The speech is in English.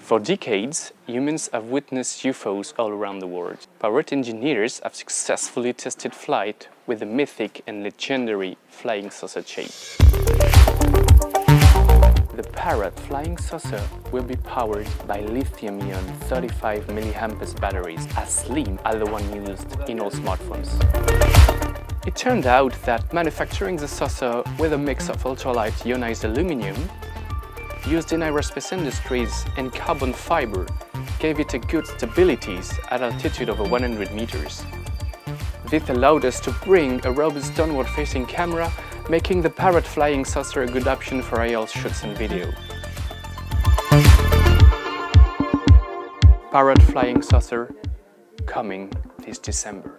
For decades, humans have witnessed UFOs all around the world. Parrot engineers have successfully tested flight with the mythic and legendary flying saucer shape. The Parrot Flying Saucer will be powered by lithium-ion 35 mAh batteries, as slim as the one used in all smartphones. It turned out that manufacturing the saucer with a mix of ultralight ionized aluminum used in aerospace industries and carbon fiber gave it a good stability at altitude over 100 meters. This allowed us to bring a robust downward-facing camera, making the Parrot Flying Saucer a good option for aerial shoots and video. Parrot Flying Saucer, coming this December.